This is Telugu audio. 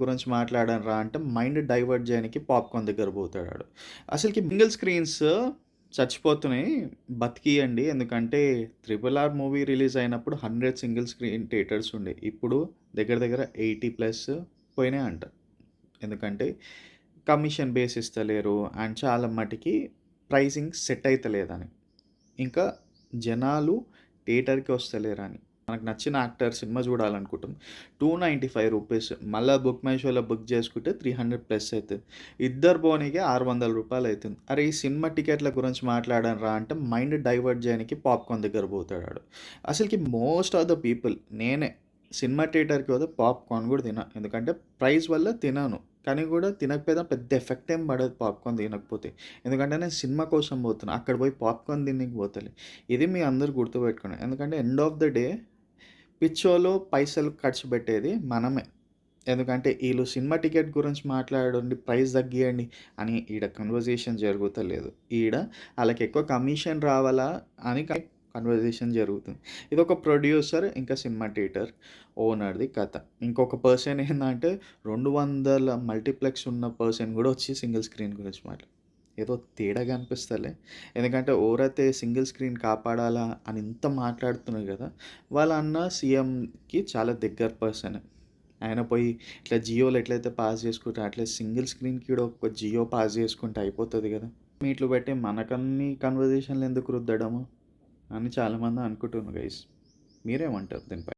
గురించి మాట్లాడానురా అంటే మైండ్ డైవర్ట్ చేయడానికి పాప్‌కార్న్ దగ్గర పోతాడు ఆడు. అసలకి సింగిల్ స్క్రీన్స్ చచ్చిపోతున్నాయి. బతికియండి. ఎందుకంటే 'ట్రిపుల్ ఆర్' మూవీ రిలీజ్ అయినప్పుడు 100 సింగిల్ స్క్రీన్ థియేటర్స్ ఉండే. ఇప్పుడు దగ్గర దగ్గర 80 ప్లస్ పోయినాయంట. ఎందుకంటే కమిషన్ బేస్ ఇస్తలేరు అండ్ చాలా మటికి ప్రైసింగ్ సెట్ అయితలేదని. ఇంకా జనాలు థియేటర్‌కి వస్తలేరని. మనకు నచ్చిన యాక్టర్ సినిమా చూడాలనుకుంటాం. రూ. 295 మళ్ళా బుక్ మై షోలో బుక్ చేసుకుంటే 300 ప్లస్ అయితది. ఇద్దరు పోనీకే రూ. 600 అయితుంది. అరే! ఈ సినిమా టికెట్ల గురించి మాట్లాడనురా అంటే మైండ్ డైవర్ట్ చేయనికి పాప్‌కార్న్ దగ్గర పోతాడు ఆడు. అసలకి మోస్ట్ ఆఫ్ ద పీపుల్ నేనే సినిమా థియేటర్‌కి పోతే పాప్‌కార్న్ కూడా తిన. ఎందుకంటే ప్రైస్ వల్ల తినను. కానీ కూడా తినకపోయినా పెద్ద ఎఫెక్ట్ ఏం పడదు పాప్‌కార్న్ తినకపోతే. ఎందుకంటే నేను సినిమా కోసం పోతున్నా. అక్కడ పోయి పాప్‌కార్న్ తిననీకి పోతలే. ఇది మీ అందరూ గుర్తుపెట్టుకోండి. ఎందుకంటే ఎండ్ ఆఫ్ ద డే పిచ్చోళ్ళు పైసలు ఖర్చు పెట్టేది మనమే. ఎందుకంటే ఈళ్ళు సినిమా టికెట్ గురించి మాట్లాడండి, ప్రైస్ తగ్గియండి అని ఈడ కన్వర్జేషన్ జరుగుతలేదు. ఈడ ఆళ్ళకెక్కువ కమిషన్ రావాలా అని కన్వర్జేషన్ జరుగుతుంది. ఇదొక ప్రొడ్యూసర్, ఇంకా సినిమా థియేటర్ ఓనర్‌ది కథ. ఇంకొక పర్సన్ ఏందంటే 200 మల్టీప్లెక్స్ ఉన్న పర్సన్ గూడా వచ్చి సింగిల్ స్క్రీన్ గురించి ఏదో తేడాగా అనిపిస్తలే. ఎందుకంటే ఎవరైతే సింగిల్ స్క్రీన్ కాపాడాలా అని ఇంత మాట్లాడుతున్నారు గదా! వాళ్ళ అన్న సీఎంకి చాలా దగ్గర పర్సన్. ఆయన పోయి ఇట్లా జియోలో ఎట్లయితే పాస్ చేసుకుంటారో అట్లే సింగిల్ స్క్రీన్‌కి కూడా ఒక జియో పాస్ చేసుకుంటే అయిపోతది గదా! మీట్లు పెట్టి మనకన్ని కన్వర్జేషన్‌లు ఎందుకు రుద్దడము అని చాలామంది అనుకుంటున్నారు గైస్. మీరేమంటారు దీనిపై?